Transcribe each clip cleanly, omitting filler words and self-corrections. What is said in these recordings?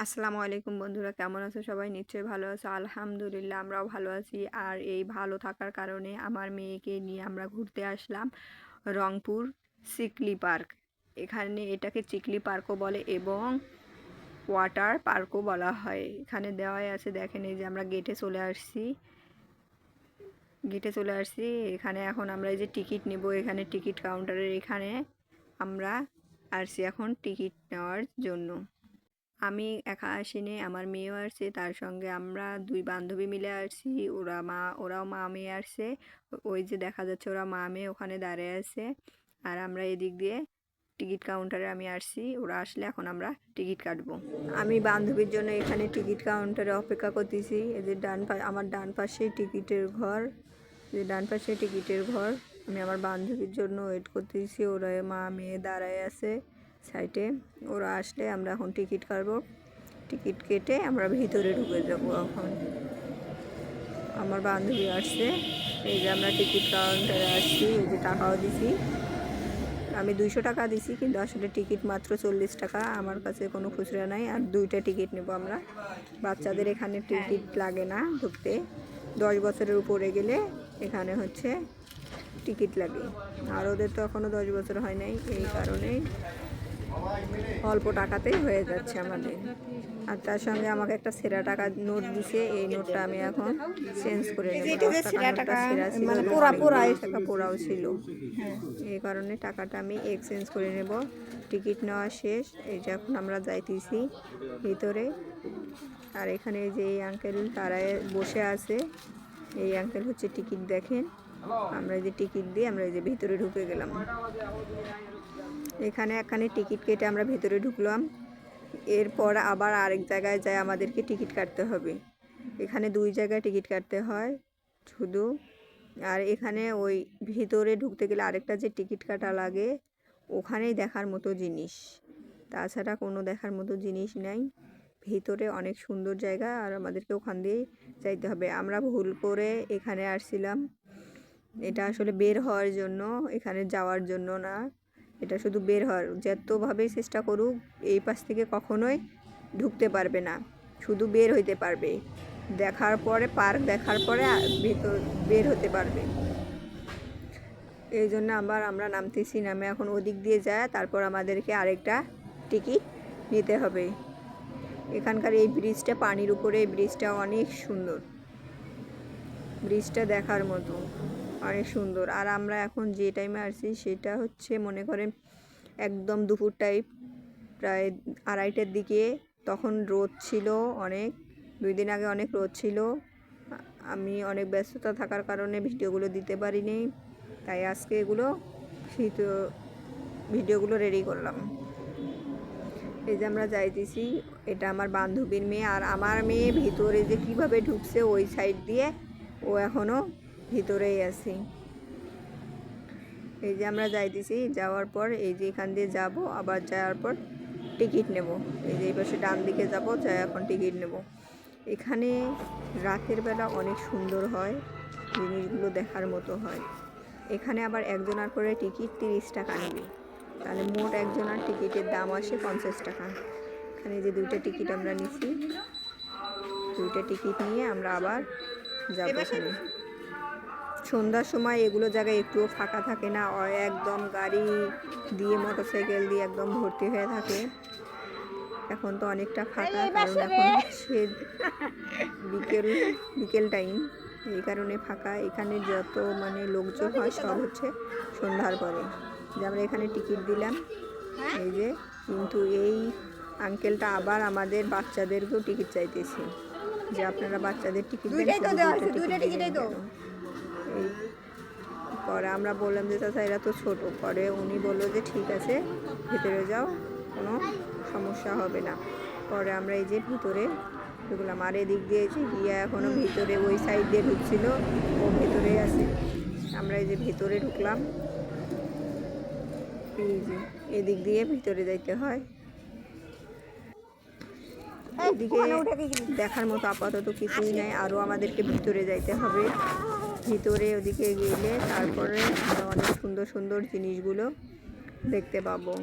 আসসালামু আলাইকুম বন্ধুরা, কেমন আছো সবাই? নিশ্চয়ই ভালো আছো। আলহামদুলিল্লাহ আমরাও ভালো আছি। আর এই ভালো থাকার কারণে আমার মেয়েকে নিয়ে আমরা ঘুরতে আসলাম রংপুর চিকলি পার্ক। এখানে এটাকে চিকলি পার্কও বলে এবং ওয়াটার পার্কও বলা হয়। এখানে দেওয়াই আছে, দেখেন এই যে আমরা গেটে চলে আসছি। এখানে এখন আমরা এই যে টিকিট নেব, এখানে টিকিট কাউন্টারের এখানে আমরা আসছি এখন টিকিট নেওয়ার জন্য। আমি একা আসিনি, আমার মেয়েও আসছে, তার সঙ্গে আমরা দুই বান্ধবী মিলে আসছি। ওরাও মা মেয়ে আসছে। ওই যে দেখা যাচ্ছে ওরা মা মেয়ে ওখানে দাঁড়িয়ে আছে। আর আমরা এদিক দিয়ে টিকিট কাউন্টারে আমি আসছি, ওরা আসলে এখন আমরা টিকিট কাটবো। আমি বান্ধবীর জন্য এখানে টিকিট কাউন্টারে অপেক্ষা করতেছি। এই যে আমার ডান পাশে টিকিটের ঘর, আমি আমার বান্ধবীর জন্য ওয়েট করতেছি। ওরা মা মেয়ে দাঁড়ায় আছে সাইডে। ওরা আসলে আমরা এখন টিকিট কাটবো। টিকিট কেটে আমরা ভিতরে ঢুকে যাব। এখন আমার বান্ধবী আসছে, এই যে আমরা টিকিট কাউন্টারে আসছি, এই যে টাকাও দিছি। আমি 200 টাকা দিছি, কিন্তু আসলে টিকিট মাত্র 40 টাকা। আমার কাছে কোনো খুচরা নাই। আর 2টা টিকিট নেব আমরা। বাচ্চাদের এখানে টিকিট লাগে না ঢুকতে, 10 বছরের উপরে গেলে এখানে হচ্ছে টিকিট লাগে। আর ওদের তো এখনও 10 বছর হয় নাই, এই কারণেই অল্প টাকাতেই হয়ে যাচ্ছে আমাদের। আর তার সঙ্গে আমাকে একটা সেরা টাকা নোট দিছে, এই নোটটা আমি এখন চেঞ্জ করে নেব। 10 টাকা সেরা ছিল, টাকা পোড়াও ছিল, এই কারণে টাকাটা আমি এক্সচেঞ্জ করে নেব। টিকিট নেওয়া শেষ, এই যে এখন আমরা যাইতেছি ভিতরে। আর এখানে এই যে এই আঙ্কেল তারা বসে আছে, এই আঙ্কেল হচ্ছে টিকিট দেখেন। আমরা এই যে টিকিট দিয়ে আমরা এই যে ভিতরে ঢুকে গেলাম। এখানে টিকিট কেটে আমরা ভেতরে ঢুকলাম। এরপর আবার আরেক জায়গায় যায় আমাদেরকে টিকিট কাটতে হবে। এখানে 2 জায়গায় টিকিট কাটতে হয় শুধু। আর এখানে ওই ভিতরে ঢুকতে গেলে আরেকটা যে টিকিট কাটা লাগে, ওখানেই দেখার মতো জিনিস, তাছাড়া কোনো দেখার মতো জিনিস নাই। ভিতরে অনেক সুন্দর জায়গা, আর আমাদেরকে ওখান দিয়েই যাইতে হবে। আমরা ভুল করে এখানে আসছিলাম, এটা আসলে বের হওয়ার জন্য, এখানে যাওয়ার জন্য না। এটা শুধু বের হওয়ার, যতভাবেই চেষ্টা করুক এই পাশ থেকে কখনোই ঢুকতে পারবে না, শুধু বের হইতে পারবে। পার্ক দেখার পরে ভিতর বের হতে পারবে। এই জন্য আমরা নামতেছি, নামে এখন ওদিক দিয়ে যায়, তারপর আমাদেরকে আরেকটা টিকিট নিতে হবে। এখানকার এই ব্রিজটা পানির উপরে, এই ব্রিজটা অনেক সুন্দর, ব্রিজটা দেখার মতো অনেক সুন্দর। আর আমরা এখন যে টাইমে আসছি সেটা হচ্ছে মনে করেন একদম দুপুর টাইপ, প্রায় 2:30টার দিকে। তখন রোদ ছিল অনেক, 2 দিন আগে অনেক রোদ ছিল। আমি অনেক ব্যস্ততা থাকার কারণে ভিডিওগুলো দিতে পারিনি, তাই আজকে ভিডিওগুলো রেডি করলাম। এই যে আমরা যাইতেছি, এটা আমার বান্ধবীর মেয়ে। আর আমার মেয়ে ভিতরে যে কিভাবে ঢুকছে ওই সাইড দিয়ে, ও এখনও ভিতরেই আছে। এই যে আমরা যাইতেছি, যাওয়ার পর এই যে এখান দিয়ে যাব, আবার যাওয়ার পর টিকিট নেব। এই যে এই পাশে ডান দিকে যাব, যাই এখন টিকিট নেব। এখানে রাতের বেলা অনেক সুন্দর হয়, জিনিসগুলো দেখার মতো হয়। এখানে আবার একজনার করে টিকিট 30 টাকা নেবে, তাহলে মোট একজনার টিকিটের দাম আসে 50 টাকা। এখানে যে 2টা টিকিট আমরা নিছি, 2টা টিকিট নিয়ে আমরা আবার যাব। এখানে সন্ধ্যার সময় এগুলো জায়গায় একটুও ফাঁকা থাকে না, একদম গাড়ি দিয়ে, মোটরসাইকেল দিয়ে একদম ভর্তি হয়ে থাকে। এখন তো অনেকটা ফাঁকা, কারণ এখন হচ্ছে বিকেল টাইম, এই কারণে ফাঁকা। এখানে যত লোকজন হয় সব হচ্ছে সন্ধ্যার পরে। যে আমরা এখানে টিকিট দিলাম, এই যে, কিন্তু এই আঙ্কেলটা আবার আমাদের বাচ্চাদেরকেও টিকিট চাইতেছে, যে আপনারা বাচ্চাদের টিকিট দেন, এই পরে আমরা বললাম যে চাচা এরা তো ছোটো। পরে উনি বললো যে ঠিক আছে ভেতরে যাও, কোনো সমস্যা হবে না। পরে আমরা এই যে ভিতরে ঢুকলাম। আর এদিক দিয়ে যে গিয়া এখনও ভিতরে ওই সাইড দিয়ে ঢুকছিল, ও ভেতরে আছে। আমরা এই যে ভিতরে ঢুকলাম, এই যে এদিক দিয়ে ভিতরে যাইতে হয়। এদিকে দেখার মতো আপাতত কিছুই নাই, আরও আমাদেরকে ভিতরে যাইতে হবে। ভিতরে ওদিকে গেলে তারপরে আমরা অনেক সুন্দর সুন্দর জিনিসগুলো দেখতে পাবো।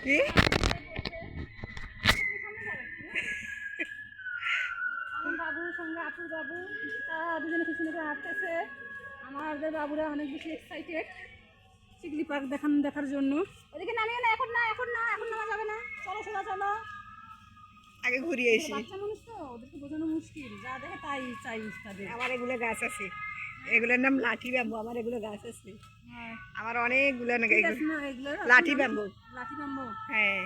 কি বাবুর সঙ্গে আপুর বাবু তারা দুজনে পিছনে করে হাঁটতেছে। আমাদের বাবুরা অনেক বেশি এক্সাইটেড চিকলি পার্ক দেখার জন্য। ওদিকে নামিয়ে না, এখন না, এখন না, এখন নামা যাবে না। চলো সোজা চলো, আগে ঘুরিয়ে এসি। বাচ্চা মানুষ তো, ওদেরকে বোঝানো মুশকিল, যা দেখে তাই চাই তাদের। আমার এগুলো গাছ আছে, এগুলোর নাম লাঠি ব্যাম্বু। আমার এগুলো গাছ আছে, আমার অনেকগুলো লাঠি ব্যাম্বু। লাঠি বাম্বু, হ্যাঁ,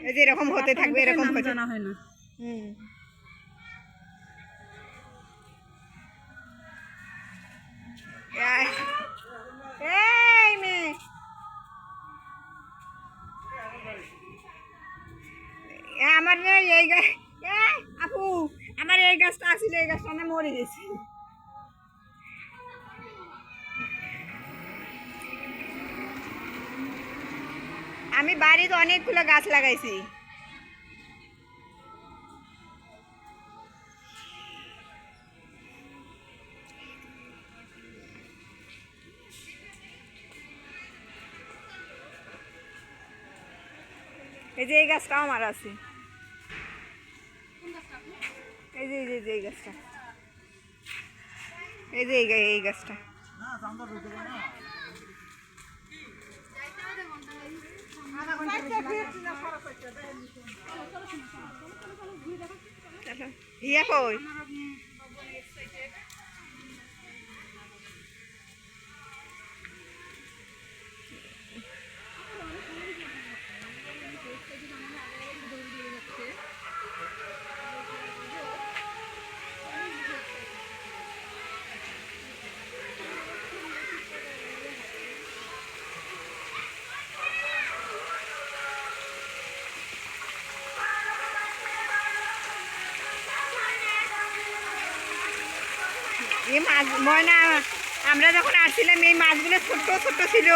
এই যে এরকম হতে থাকবে, এরকম হতে জানা হয় না। হুম। এই মেয়ে, আমার এই আপু, আমার এই গাছটা আসলে এই গাছটা না মরে গেছে। আমি বাড়িতে অনেকগুলো গাছ লাগাইছি। এই যে এই গাছটাও আমার আছে, এই যে এই গাছটা, এই যে এই গাছটা। হিয়া কই? এই মাছ ময়না, আমরা যখন আসছিলাম এই মাছগুলো ছোট্ট ছোট্ট ছিল।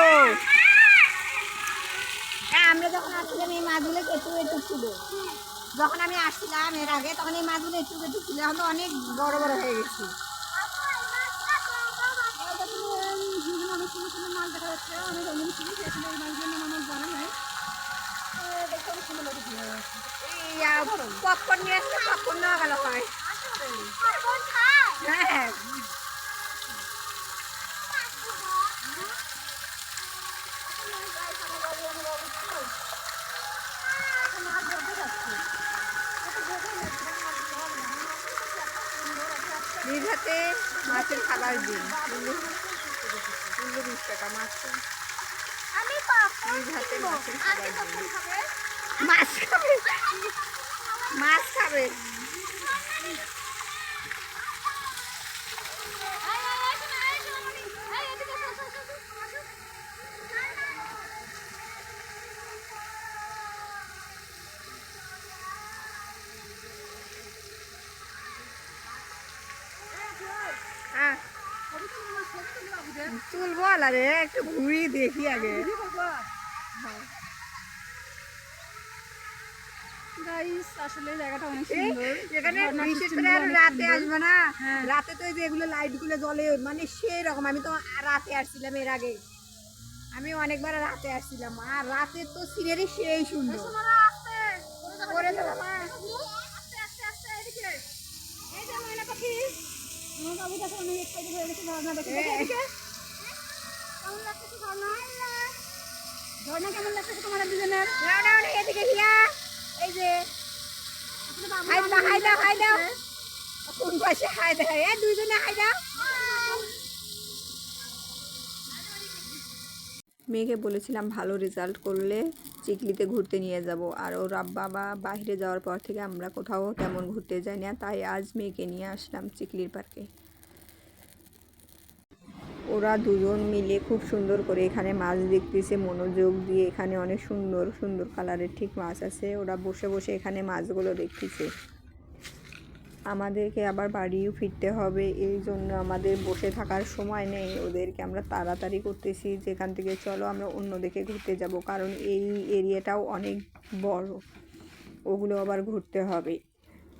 আমরা যখন আসছিলাম এই মাছগুলো একটু একটু ছিল। যখন আমি আসছিলাম এর আগে, তখন এই মাছগুলো একটু একটু ছিল, এখন তো অনেক বড় বড় হয়ে গেছে। অনেক সুন্দর সুন্দর মাছ দেখা যাচ্ছে, অনেক রঙিন ছিল, সেখানে এই মাছগুলো আমার জানা নাই। দেখতে অনেক সুন্দর লাগে। পপকর্ন নিয়ে আসলে পপকর্ন নেওয়া গেল হয়। হ্যাঁ, নিজ হাতে মাছের খাবার দিন, 20 টাকা মাছ। নিজ হাতে মাছের খাবার দিন। মাছ খাবে, মাছ খাবে। হ্যাঁ, তুলবো আরে একটু ঘুরিয়ে দেখি আগে। আসলে জায়গাটা অনেক সুন্দর। এখানে বিশেষ করে আর রাতে আসবে না, রাতে তো এই যে এগুলো লাইট গুলো জ্বলে, মানে সেই রকম। আমি তো রাতে আসছিলাম এর আগে, আমি অনেকবার রাতে আসছিলাম, আর রাতে তো সিনারি সেই সুন্দর। করে দিলাম, ঝর্ণা কেমন লাগতেছে তোমাদের দুজনের? এদিকে হিয়া, এই যে হাই দাও, হাই দাও, কোন পাশে হাই দেয়? দুইজনে হাই দাও। মেয়েকে বলেছিলাম ভালো রেজাল্ট করলে চিকলিতে ঘুরতে নিয়ে যাব, আর ওর বাবা বাইরে যাওয়ার পর থেকে আমরা কোথাও তেমন ঘুরতে যাই না, তাই আজ মেয়েকে নিয়ে আসলাম চিকলির পার্কে। ওরা দুজন মিলে খুব সুন্দর করে এখানে মাছ দেখতেছে মনোযোগ দিয়ে। এখানে অনেক সুন্দর সুন্দর কালারের ঠিক মাছ আছে, ওরা বসে বসে এখানে মাছগুলো দেখতেছে। আমাদেরকে আবার বাড়িও ফিরতে হবে, এই জন্য আমাদের বসে থাকার সময় নেই। ওদেরকে আমরা তাড়াতাড়ি করতেছি যেখান থেকে চলো আমরা অন্যদিকে ঘুরতে যাব, কারণ এই এরিয়াটাও অনেক বড়, ওগুলো আবার ঘুরতে হবে।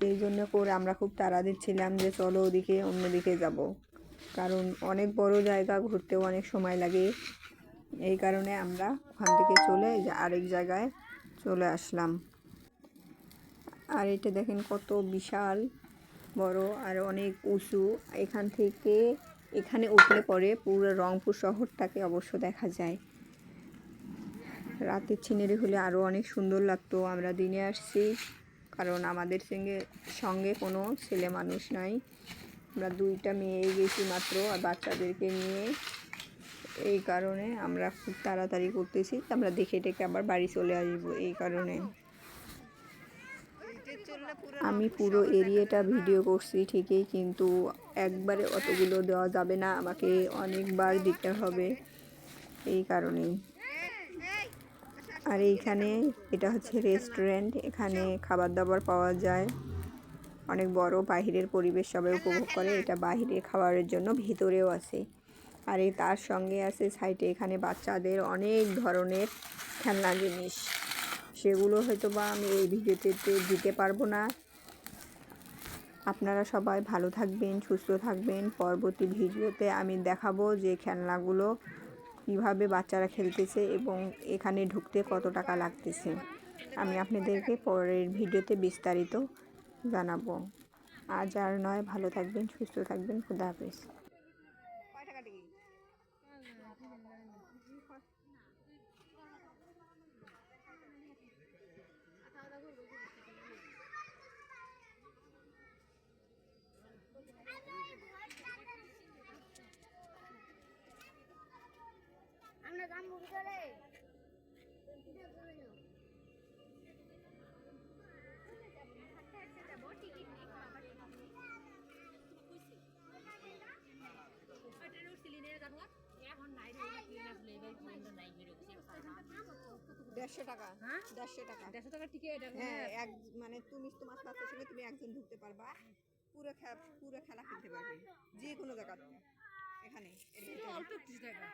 এই জন্য করে আমরা খুব তাড়া দিচ্ছিলাম যে চলো ওদিকে অন্যদিকে যাব, কারণ অনেক বড় জায়গা, ঘুরতেও অনেক সময় লাগে। এই কারণে আমরা ওখান থেকে চলে আরেক জায়গায় চলে আসলাম। আর এটা দেখেন কত বিশাল বড় আর অনেক উঁচু। এখান থেকে এখানে উঠলে পরে পুরো রংপুর শহরটাকে অবশ্য দেখা যায়। রাতের সিনারি হলে আরও অনেক সুন্দর লাগতো। আমরা দিনে আসছি কারণ আমাদের সঙ্গে কোনো ছেলে মানুষ নাই, আমরা দুইটা মেয়ে গেছি মাত্র আর বাচ্চাদেরকে নিয়ে। এই কারণে আমরা খুব তাড়াতাড়ি করতেছি, আমরা দেখে টেকে আবার বাড়ি চলে আসবো। এই কারণে আমি পুরো এরিয়াটা ভিডিও করছি ঠিকই, কিন্তু একবারে অতগুলো দেওয়া যাবে না, আমাকে অনেকবার দিতে হবে। এই কারণেই। আর এইখানে এটা হচ্ছে রেস্টুরেন্ট, এখানে খাবার দাবার পাওয়া যায় অনেক বড়। বাহিরের পরিবেশ সবাই উপভোগ করে, এটা বাহিরে খাবারের জন্য, ভিতরেও আছে। আর এই তার সঙ্গে আছে সাইডে এখানে বাচ্চাদের অনেক ধরনের খেলনা জিনিস, সেগুলো হয়তো বা আমি এই ভিডিওতে দিতে পারবো না। আপনারা সবাই ভালো থাকবেন, সুস্থ থাকবেন। পরবর্তী ভিডিওতে আমি দেখাবো যে খেলনাগুলো কীভাবে বাচ্চারা খেলতেছে এবং এখানে ঢুকতে কত টাকা লাগতেছে। আমি আপনাদেরকে পরের ভিডিওতে বিস্তারিত জানাবো। আজ আর নয়, ভালো থাকবেন, সুস্থ থাকবেন। খুদা হাফেজ। আমরা যাবো ভিতরে। দেড়শো টাকা। হ্যাঁ? 150 টাকা। 150 টাকার টিকিট। হ্যাঁ, মানে তুমি তোমার বাচ্চার সঙ্গে তুমি একজন ঢুকতে পারবা, পুরো খেলা খেলতে পারবে যে কোনো জায়গাতে। এখানে এর ভিতরে অল্প একটু টাকা।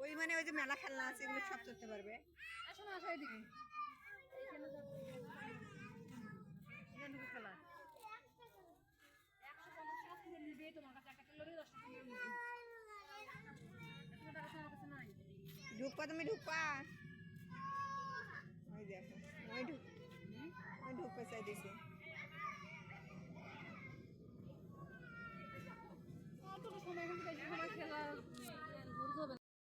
ওই মানে ওই যে মেলা খেলনা আছে এগুলো সব করতে পারবে। আসো না, আসো এদিকে। এখানে খেলা 150 টাকা করে নিবে, তোমার কাছে একটা লড়ে 10 টাকা নিবে। 100 টাকা তোমার কাছে নাই। ঢুকবা, তুমি ঢুকবা। ওই দেখো, ওই ঢুকতে চাইতেছে। অল্প সময়, এখন বেশি সময় খেলা